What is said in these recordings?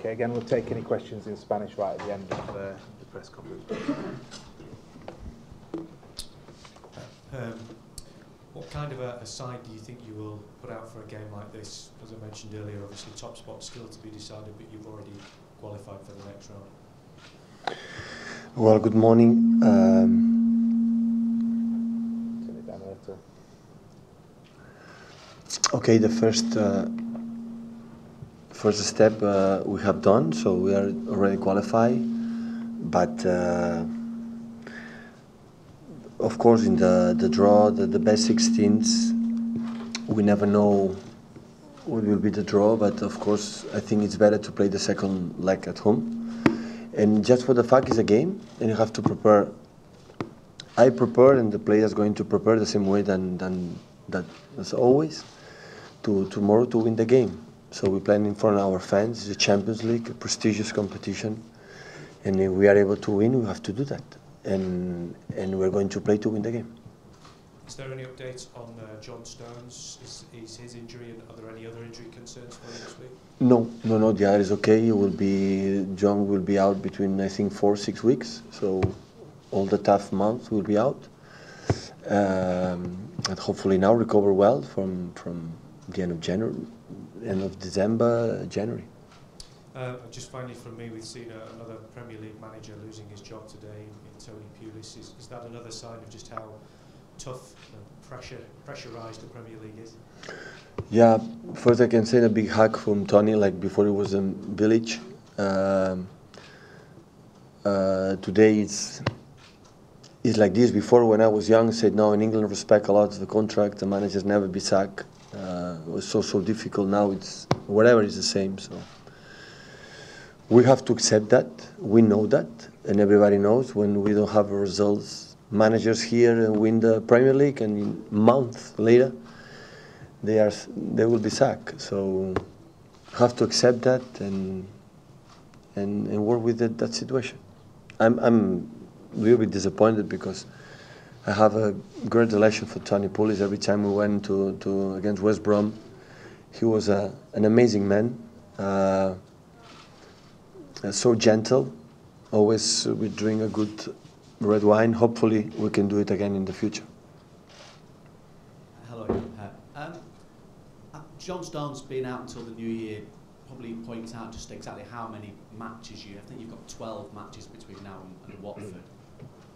Okay, again, we'll take any questions in Spanish right at the end of the press conference. What kind of a side do you think you will put out for a game like this? As I mentioned earlier, obviously top spot still to be decided, but you've already qualified for the next round. Well, good morning. Okay, the first step we have done, so we are already qualified, but of course in the draw, the best 16s, we never know what will be the draw, but of course I think it's better to play the second leg at home. And just for the fact it's a game, and you have to prepare. I prepare, and the players going to prepare the same way than that as always, tomorrow to win the game. So we're playing in front of our fans. It's a Champions League, a prestigious competition, and if we are able to win, we have to do that. And we're going to play to win the game. Is there any updates on John Stones? Is his injury, and are there any other injury concerns for him this week? No, the other is okay. John will be out between, I think, 4 or 6 weeks. So all the tough months will be out. And hopefully now recover well from the end of January, end of December, January. Just finally from me, we've seen another Premier League manager losing his job today in Tony Pulis. Is that another sign of just how tough and pressurised the Premier League is? Yeah, first I can say a big hug from Tony, like before he was in Village. Today it's like this. Before, when I was young, I said no, in England respect a lot the contract, the managers never be sacked. It was so difficult. Now it's whatever is the same. So we have to accept that. We know that, and everybody knows when we don't have results. Managers here and win the Premier League, and a month later they will be sacked. So have to accept that and work with that situation. I'm a little bit disappointed because I have a great relation for Tony Pulis. Every time we went to against West Brom, he was an amazing man, so gentle. Always we drink a good red wine. Hopefully we can do it again in the future. Hello, Pep. John Stones been out until the new year. Probably points out just exactly how many matches I think you've got 12 matches between now and Watford.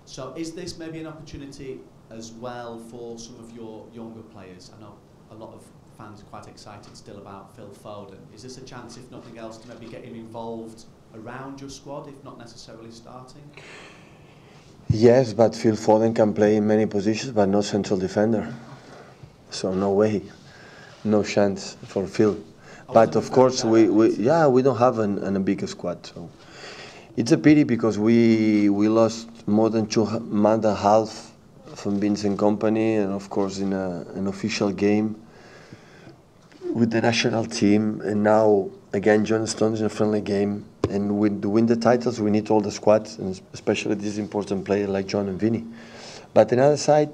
So is this maybe an opportunity as well for some of your younger players? I know a lot of fans are quite excited still about Phil Foden. Is this a chance, if nothing else, to maybe get him involved around your squad, if not necessarily starting? Yes, but Phil Foden can play in many positions, but no central defender. So no way, no chance for Phil. But of course, we don't have a big squad. So it's a pity because we lost more than 2 months and a half from Vincent Kompany, and of course in an official game with the national team, and now again John Stones in a friendly game. And to win the titles, we need all the squads, and especially these important players like John and Vinny. But on the other side,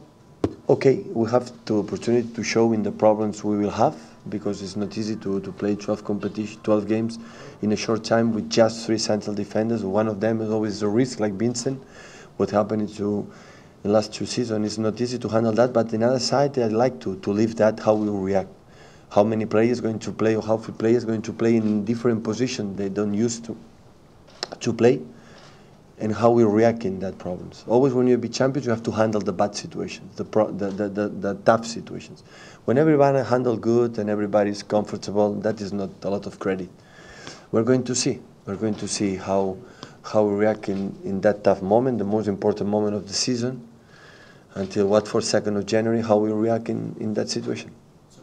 okay, we have the opportunity to show in the problems we will have, because it's not easy to play 12 games in a short time with just 3 central defenders. One of them is always a risk, like Vincent. What happened to the last 2 seasons, it's not easy to handle that. But on the other side, I'd like to leave that, how we will react. How many players going to play, or how few players going to play in different positions they don't used to play, and how we react in that problems. Always when you be champions, you have to handle the bad situations, the tough situations. When everybody handle good and everybody is comfortable, that is not a lot of credit. We're going to see. We're going to see how we react in that tough moment, the most important moment of the season, until Watford 2nd of January, how we react in that situation.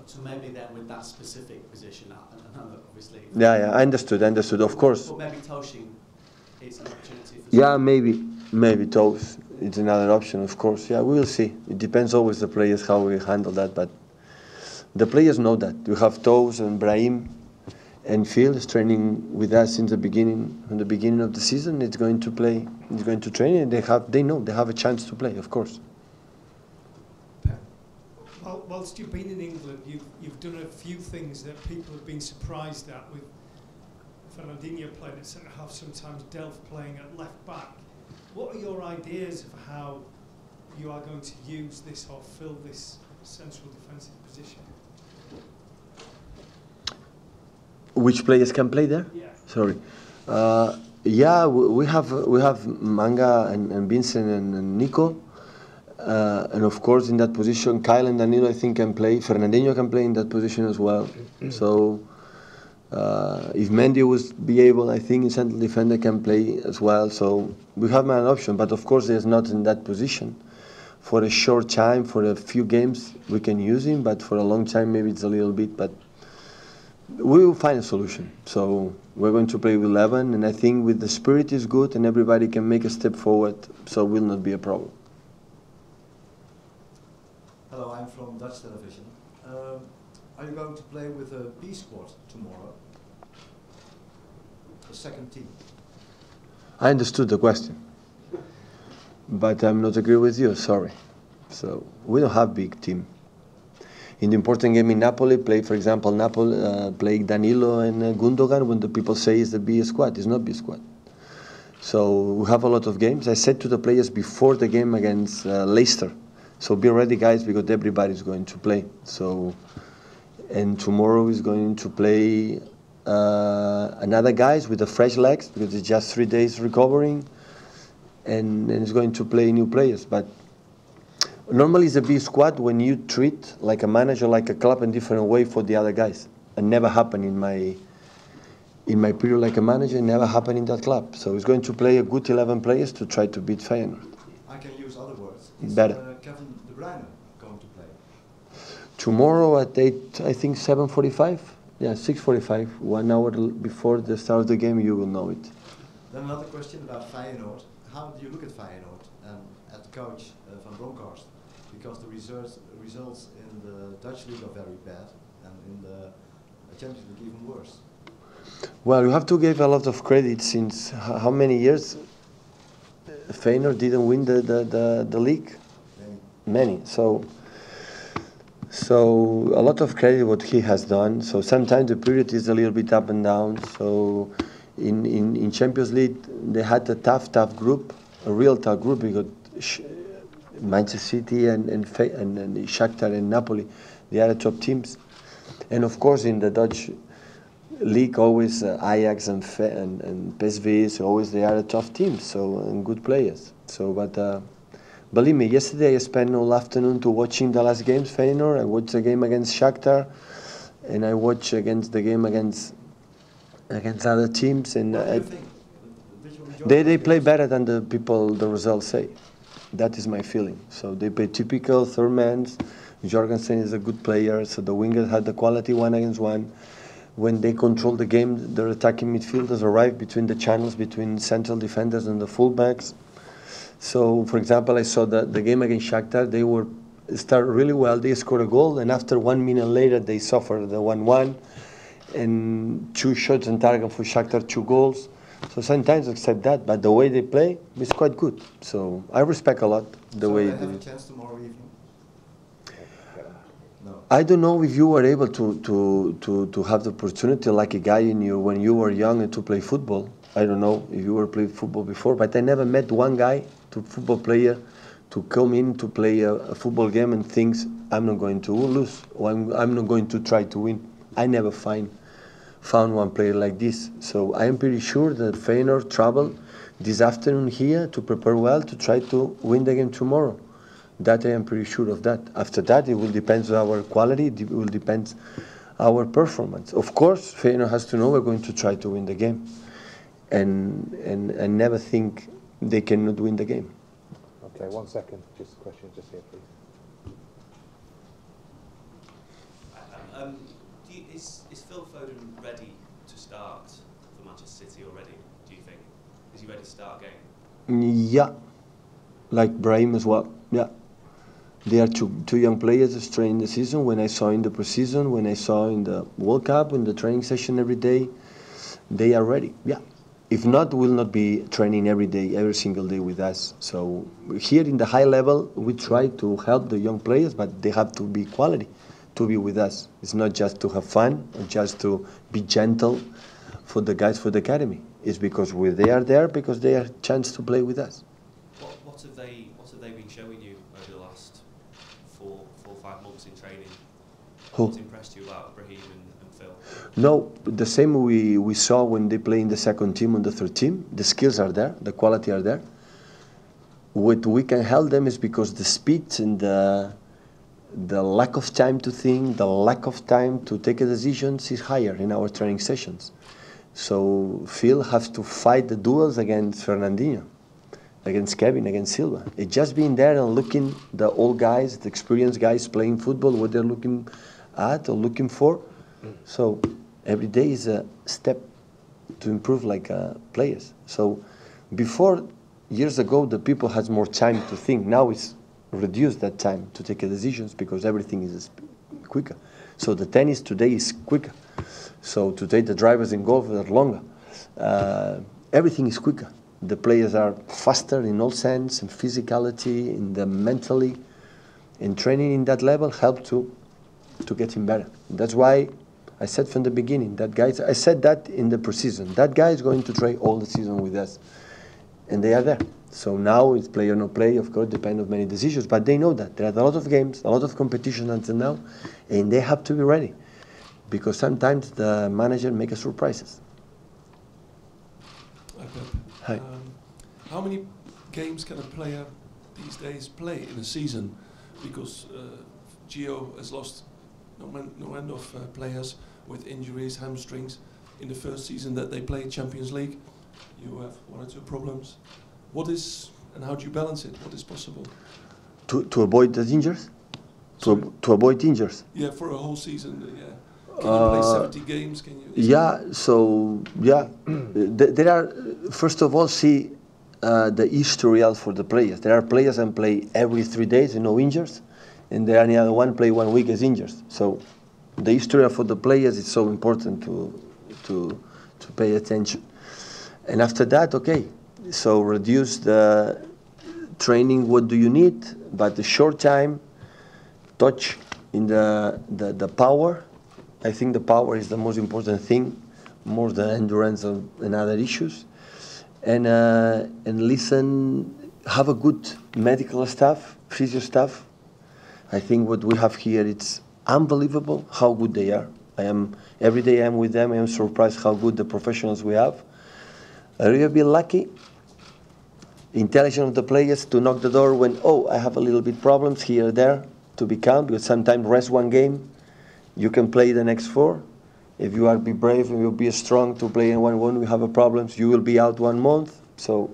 So maybe then with that specific position, obviously. Yeah, I understood, of course. But maybe Toshing, it's an opportunity for. Yeah, maybe Tosh. It's another option, of course. Yeah, we will see. It depends always the players how we handle that, but the players know that. We have Tosh and Brahim and Phil is training with us since the beginning. From the beginning of the season, it's going to play. It's going to train, and they know they have a chance to play, of course. Whilst you've been in England, you've done a few things that people have been surprised at. With Fernandinho playing at centre half, sometimes Delph playing at left back. What are your ideas of how you are going to use this or fill this central defensive position? Which players can play there? Yeah. Sorry. Yeah, we have Manga and Vincent and Nico. And of course, in that position, Kyle and Danilo, I think, can play. Fernandinho can play in that position as well. So, if Mendy would be able, I think, a central defender can play as well. So, we have an option. But of course, there's not in that position. For a short time, for a few games, we can use him. But for a long time, maybe it's a little bit. But we will find a solution. So, we're going to play with 11. And I think with the spirit is good and everybody can make a step forward. So, it will not be a problem. Hello, I'm from Dutch television. Are you going to play with a B squad tomorrow? A second team? I understood the question, but I'm not agree with you, sorry. So, we don't have big team. In the important game in Napoli, play, for example, Napoli play Danilo and Gundogan when the people say it's the B squad. It's not B squad. So, we have a lot of games. I said to the players before the game against Leicester, so be ready, guys, because everybody's going to play. So, and tomorrow is going to play another guys with the fresh legs because it's just 3 days recovering, and it's going to play new players. But normally it's a B squad when you treat like a manager, like a club in different way for the other guys. It never happened in my period like a manager. It never happened in that club. So it's going to play a good 11 players to try to beat Feyenoord. I can use other words. Is Better. Kevin De Bruyne going to play? Tomorrow at 8, I think 7:45. Yeah, 6:45. 1 hour before the start of the game, you will know it. Then another question about Feyenoord. How do you look at Feyenoord and at coach Van Bronckhorst? Because the results in the Dutch league are very bad, and in the Champions League even worse. Well, you have to give a lot of credit since how many years Feyenoord didn't win the league? Many. So a lot of credit what he has done. So sometimes the period is a little bit up and down. So in Champions League they had a tough group, a real tough group because Manchester City and Shakhtar and Napoli, they are the top teams. And of course in the Dutch league always Ajax and PSV, so always they are the tough teams. So and good players. So but. Believe me, yesterday I spent all afternoon to watching the last games, Feyenoord. I watched the game against Shakhtar, and I watched the game against other teams. And What do you think? they play better than the results say. That is my feeling. So they play typical third man. Jorgensen is a good player, so the wingers had the quality 1-against-1. When they control the game, their attacking midfielders arrive between the channels, between central defenders and the fullbacks. So, for example, I saw the game against Shakhtar. They started really well. They scored a goal, and after 1 minute later, they suffered the 1-1, and 2 shots on target for Shakhtar, 2 goals. So sometimes I accept that, but the way they play is quite good. So I respect a lot the way they have a chance tomorrow evening. No. I don't know if you were able to have the opportunity, like a guy when you were young, and to play football. I don't know if you were playing football before, but I never met one guy, football player, to come in to play a football game and thinks I'm not going to lose or I'm not going to try to win. I never found one player like this. So I am pretty sure that Feyenoord traveled this afternoon here to prepare well to try to win the game tomorrow. That I am pretty sure of that. After that, it will depend on our quality. It will depend our performance. Of course, Feyenoord has to know we're going to try to win the game, and never think they cannot win the game. Okay, 1 second. Just a question, just here, please. Is Phil Foden ready to start for Manchester City already, do you think? Is he ready to start a game? Yeah, like Brahim as well, yeah. They are two young players training the season. When I saw in the preseason, when I saw in the World Cup, in the training session every day, they are ready, yeah. If not, we'll not be training every day, every single day with us. So here in the high level, we try to help the young players, but they have to be quality to be with us. It's not just to have fun or just to be gentle for the guys for the academy. It's because they are there because they have a chance to play with us. What have they been showing you over the last 4 or 5 months in training? Who? What's impressed you about Brahim and Phil? No, the same we saw when they play in the second team and the third team. The skills are there, the quality are there. What we can help them is because the speed and the lack of time to think, the lack of time to take a decisions is higher in our training sessions. So Phil has to fight the duels against Fernandinho, against Kevin, against Silva. It's just being there and looking the old guys, the experienced guys playing football, what they're looking at or looking for. So every day is a step to improve like players. So before, years ago, the people had more time to think. Now it's reduced that time to take decisions because everything is quicker. So the tennis today is quicker. So today the drivers in golf are longer. Everything is quicker. The players are faster in all sense, in physicality, in the mentally, and training in that level help to get him better. That's why I said from the beginning that guys. I said that in the preseason. That guy is going to train all the season with us, and they are there. So now it's play or no play, of course, depend on many decisions. But they know that there are a lot of games, a lot of competition until now, and they have to be ready, because sometimes the manager makes surprises. Hi, Pep. Hi. How many games can a player these days play in a season? Because Gio has lost no end of players with injuries, hamstrings. In the first season that they played Champions League, you have 1 or 2 problems. What is, and how do you balance it? What is possible? To avoid the injuries? To avoid injuries? Yeah, for a whole season, yeah. Can you play 70 games? Can you? Yeah, so, yeah. There are, first of all, see the historial for the players. There are players that play every 3 days and no injuries, and there are any other one play 1 week as injured. So the historial for the players is so important to pay attention. And after that, okay, so reduce the training, what do you need, but the short time, touch in the power. I think the power is the most important thing, more than endurance and other issues. And listen, have a good medical staff, physio staff. I think what we have here, it's unbelievable how good they are. Every day I'm with them, I am surprised how good the professionals we have. I really be lucky, intelligent of the players to knock the door when, oh, I have a little bit problems here or there, to be calm, because sometimes rest 1 game, you can play the next 4. If you are be brave and you'll be strong to play in 1-1, we have a problems, you will be out 1 month. So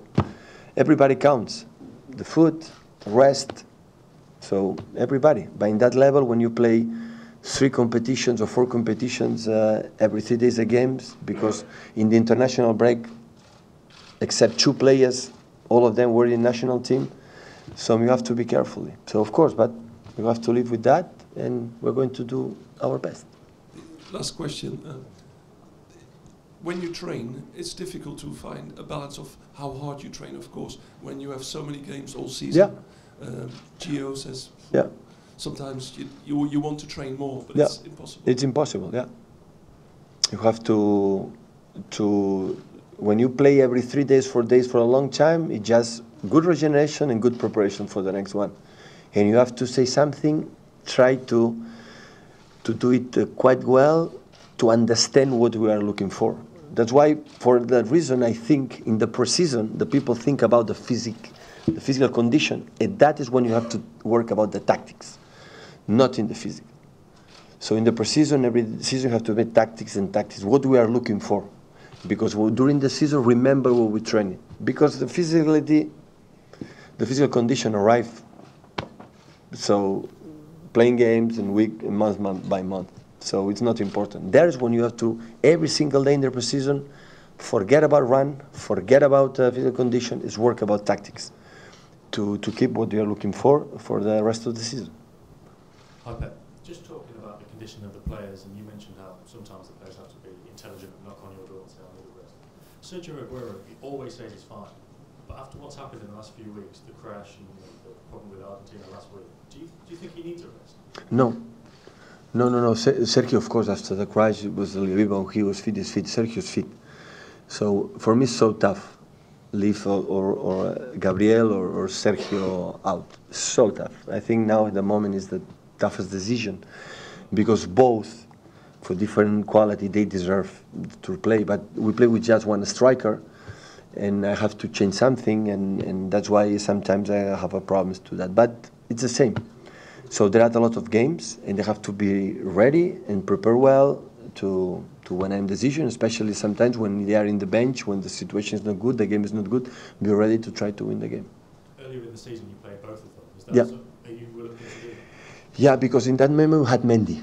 everybody counts. The food, the rest, so everybody. But in that level, when you play 3 competitions or 4 competitions every 3 days a games, because in the international break, except 2 players, all of them were in national team, so you have to be careful. So of course, but you have to live with that, and we're going to do our best. Last question. When you train, it's difficult to find a balance of how hard you train, of course, when you have so many games all season. Yeah. Gio says, yeah, sometimes you want to train more, but yeah, it's impossible. It's impossible, yeah. You have to when you play every 3 days, 4 days for a long time, it's just good regeneration and good preparation for the next one. And you have to say something, try to do it quite well, to understand what we are looking for. That's why, for that reason, I think in the pre-season, the people think about the physical condition, and that is when you have to work about the tactics, not in the physical. So in the pre-season, every season you have to make tactics and tactics, what we are looking for. Because during the season, remember what we're training. Because the physicality, the physical condition arrive. So playing games and week, month by month. So it's not important. That is when you have to, every single day in the pre-season, forget about run, forget about physical condition, is work about tactics to keep what you are looking for the rest of the season. Hi Pep, just talking about the condition of the players, and you mentioned how sometimes the players have to be intelligent and knock on your door and say, I need a rest. Sergio Aguero, he always says he's fine, but after what's happened in the last few weeks, the crash and the problem with Argentina last week, do you think he needs a rest? No. Sergio, of course, after the crash, it was a little bit, he was fit, he's fit. Sergio's fit. So for me, it's so tough. Leave or Gabriel or Sergio out. So tough. I think now at the moment is the toughest decision, because both, for different quality, they deserve to play. But we play with just one striker, and I have to change something, and that's why sometimes I have a problems to that. But it's the same. So there are a lot of games, and they have to be ready and prepare well to when I'm decision, especially sometimes when they are in the bench, when the situation is not good, the game is not good, be ready to try to win the game. Earlier in the season, you played both of them. Is that Yeah. something that you were looking to do? Yeah, because in that moment we had Mendy.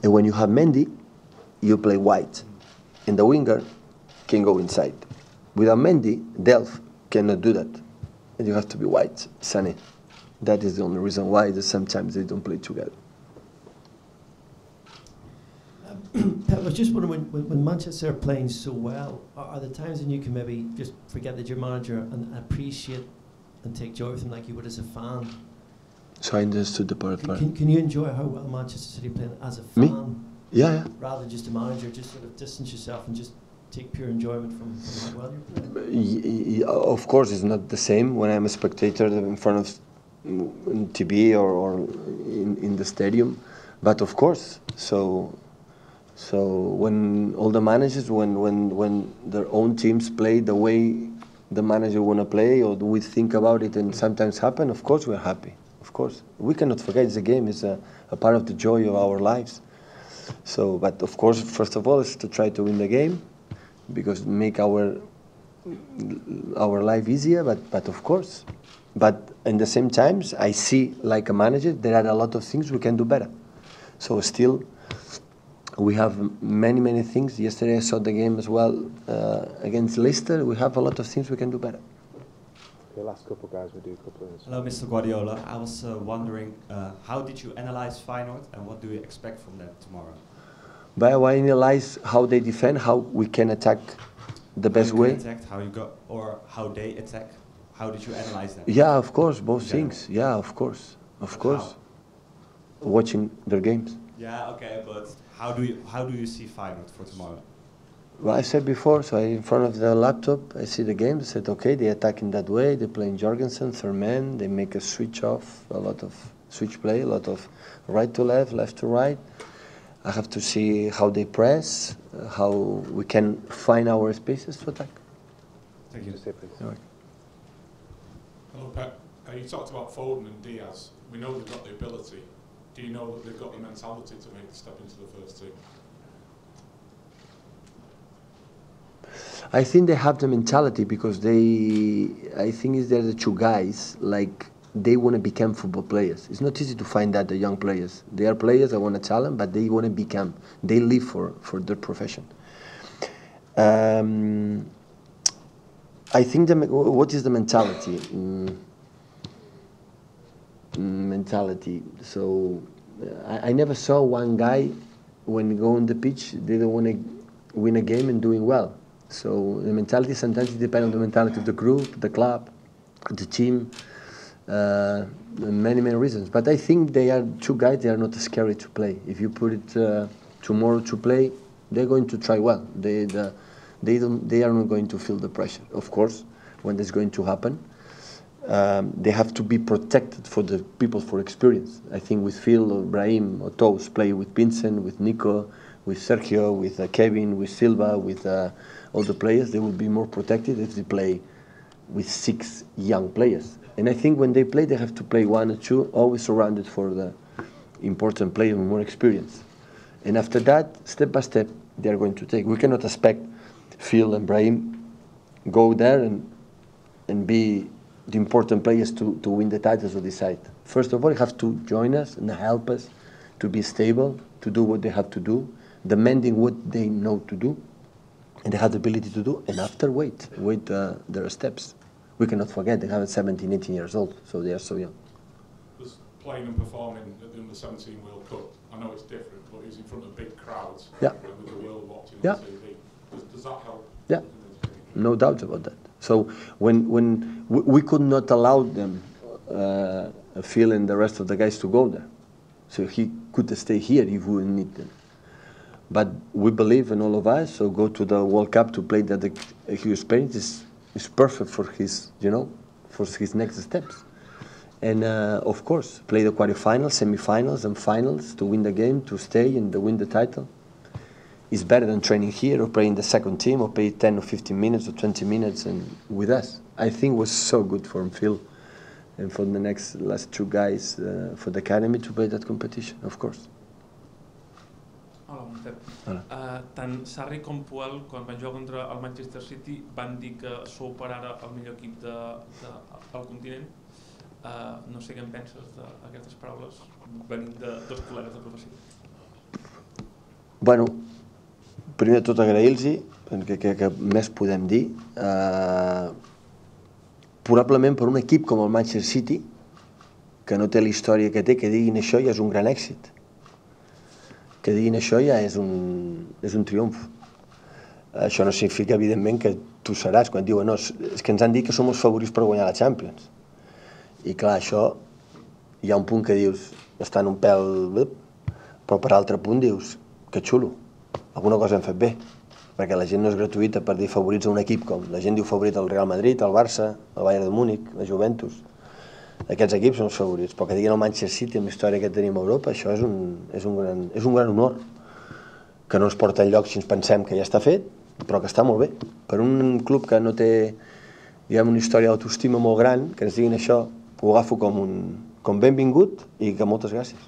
And when you have Mendy, you play wide. And the winger can go inside. Without Mendy, Delph cannot do that. And you have to be wide, Sunny. That is the only reason why sometimes they don't play together. Pep, I was just wondering, when Manchester are playing so well, are there times when you can maybe just forget that you're manager and appreciate and take joy with them like you would as a fan? So I understood the part. Can you enjoy how well Manchester City playing as a Me? fan? Yeah. Rather than just a manager, just sort of distance yourself and just take pure enjoyment from how well you're playing? Of course, it's not the same when I'm a spectator in front of TV or in the stadium, but of course. So when all the managers, when their own teams play the way the manager want to play, or we think about it and sometimes happen, of course we're happy. Of course. We cannot forget it's a game, it's a part of the joy of our lives. So, but of course, first of all, is to try to win the game, because make our life easier, but of course. But in the same times, I see, like a manager, there are a lot of things we can do better. So still, we have many things. Yesterday I saw the game as well against Leicester. We have a lot of things we can do better. Okay, last couple guys, we do a couple of. Hello, Mr. Guardiola. I was wondering, how did you analyze Feyenoord, and what do you expect from them tomorrow? But I analyze how they defend, how we can attack the best way. How you got, or how they attack. How did you analyze them? Yeah, of course, both things. Yeah, of course. How? Watching their games. Yeah, okay, but how do you see Feyenoord for tomorrow? Well, I said before, so in front of the laptop, I see the game. I said, okay, they attack in that way. They play in Jorgensen, third man. They make a switch off, a lot of switch play, a lot of right to left, left to right. I have to see how they press, how we can find our spaces to attack. Thank you. Hello, Pep. You talked about Foden and Diaz. We know they've got the ability. Do you know that they've got the mentality to make the step into the first team? I think they have the mentality, because I think they're the two guys, like, they want to become football players. It's not easy to find that, the young players. They are players, I want to talent, but they want to become. They live for their profession. I think what is the mentality? Mentality. So I never saw one guy, when you go on the pitch, they don't want to win a game and doing well. So the mentality sometimes depends on the mentality of the group, the club, the team, many reasons. But I think they are two guys. They are not scary to play. If you put it tomorrow to play, they're going to try well. They are not going to feel the pressure. Of course, when that's going to happen, they have to be protected for the people for experience. I think with Phil or Brahim or Toes play with Vincent, with Nico, with Sergio, with Kevin, with Silva, with all the players, they will be more protected if they play with 6 young players. And I think when they play, they have to play 1 or 2, always surrounded for the important players with more experience. And after that, step by step, they are going to take. We cannot expect Phil and Brahim go there and be the important players to win the titles or decide. First of all, you have to join us and help us to be stable, to do what they have to do, demanding what they know to do, and they have the ability to do, and after wait their steps. We cannot forget they have 17, 18 years old, so they are so young. Was playing and performing at the Under-17 World Cup, I know it's different, but it was in front of big crowds, yeah, with the world watching yeah, on TV. Does that help? Yeah, no doubt about that. So when we could not allow them, Phil and the rest of the guys, to go there, so he could stay here if we need them. But we believe in all of us, so go to the World Cup to play that huge experience is perfect for his, for his next steps. And of course, play the quarterfinals, semi-finals, and finals to win the game, to stay and to win the title. It's better than training here or playing the second team or play 10 or 15 minutes or 20 minutes and with us. I think it was so good for Phil and for the last two guys for the academy to play that competition, of course. Hola, Pep. Hola. Tant Sarri com Puel, quan van jugar contra el Manchester City, van dir que sou per ara el millor equip del continent. No sé què en penses d'aquestes paraules, venint de dos col·legues de professió. Bueno, primer de tot agrair-los, que més podem dir. Probablement per un equip com el Manchester City, que no té la història que té, que diguin això ja és un gran èxit. Que diguin això ja és un triomf. Això no significa, evidentment, que tu seràs. Quan diuen, no, és que ens han dit que som els favorits per guanyar la Champions. I clar, això, hi ha un punt que dius, està en un pèl, però per altre punt dius, que xulo, alguna cosa hem fet bé. Perquè la gent no és gratuïta per dir favorits a un equip com la gent diu favorit al Real Madrid, al Barça, al Bayern de Múnich, la Juventus. Aquests equips són els favorits, però que diguin el Manchester City amb la història que tenim a Europa, això és un gran honor, que no ens porta enlloc si ens pensem que ja està fet, però que està molt bé. Per un club que no té, diguem, una història d'autoestima molt gran, que ens diguin això, ho agafo com benvingut i que moltes gràcies.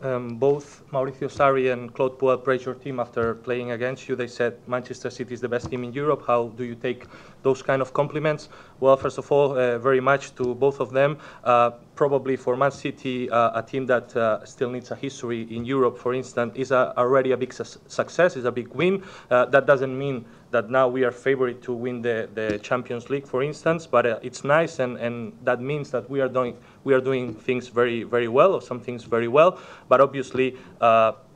Both Mauricio Sarri and Claude Puel praised your team after playing against you. They said Manchester City is the best team in Europe. How do you take those kind of compliments? Well, first of all, very much to both of them. Probably for Man City, a team that still needs a history in Europe, for instance, is already a big success, is a big win. That doesn't mean that now we are favored to win the Champions League, for instance, but it's nice, and that means that we are doing things very, very well, or some things very well. But obviously,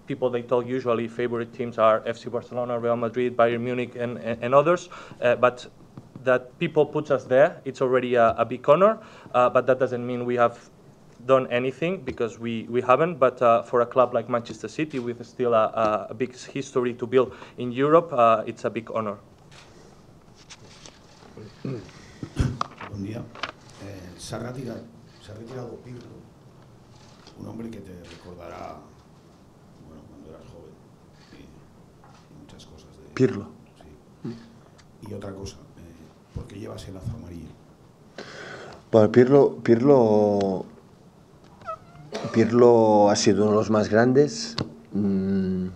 people they talk usually favorite teams are FC Barcelona, Real Madrid, Bayern Munich, and others. But that people put us there, it's already a big honor. But that doesn't mean we have done anything, because we haven't, but for a club like Manchester City with still a big history to build in Europe, it's a big honor. Buen día. Se ha retirado Pirlo, un hombre que te recordará, bueno, cuando eras joven y muchas cosas de Pirlo. Sí. Y otra cosa, ¿por qué llevas el lazo amarillo? Bueno, Pirlo ha sido uno de los más grandes del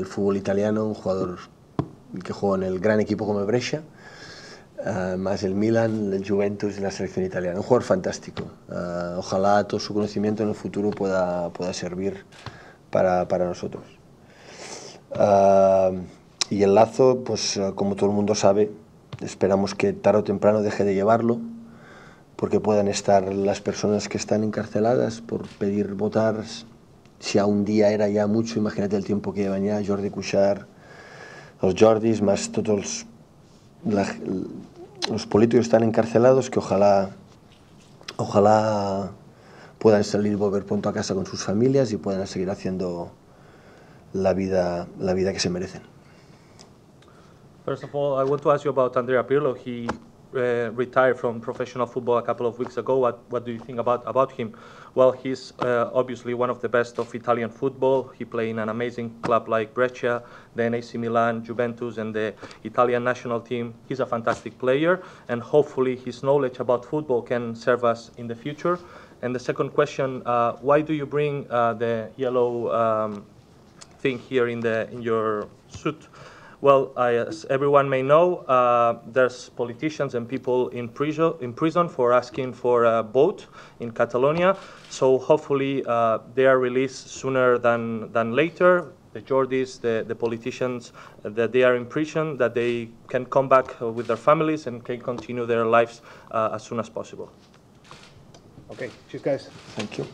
fútbol italiano, un jugador que jugó en el gran equipo como el Brescia, más el Milan, el Juventus y la selección italiana. Un jugador fantástico. Ojalá todo su conocimiento en el futuro pueda servir para nosotros. Y el lazo, pues como todo el mundo sabe, esperamos que tarde o temprano deje de llevarlo, porque puedan estar las personas que están encarceladas por pedir votar. Si a un día era ya mucho, imagínate el tiempo que llevan ya Jordi Cuixart, los Jordis, más todos los políticos que están encarcelados, que ojalá puedan salir y volver pronto a casa con sus familias y puedan seguir haciendo la vida que se merecen. First of all, I want to ask you about Andrea Pirlo. He retired from professional football a couple of weeks ago. What do you think about him? Well, he's obviously one of the best of Italian football. He played in an amazing club like Brescia, then AC Milan, Juventus, and the Italian national team. He's a fantastic player, and hopefully his knowledge about football can serve us in the future. And the second question, why do you bring the yellow thing here in your suit? Well, as everyone may know, there's politicians and people in prison for asking for a vote in Catalonia. So hopefully they are released sooner than later. The Jordis, the politicians, that they are in prison, that they can come back with their families and can continue their lives as soon as possible. Okay, cheers guys. Thank you.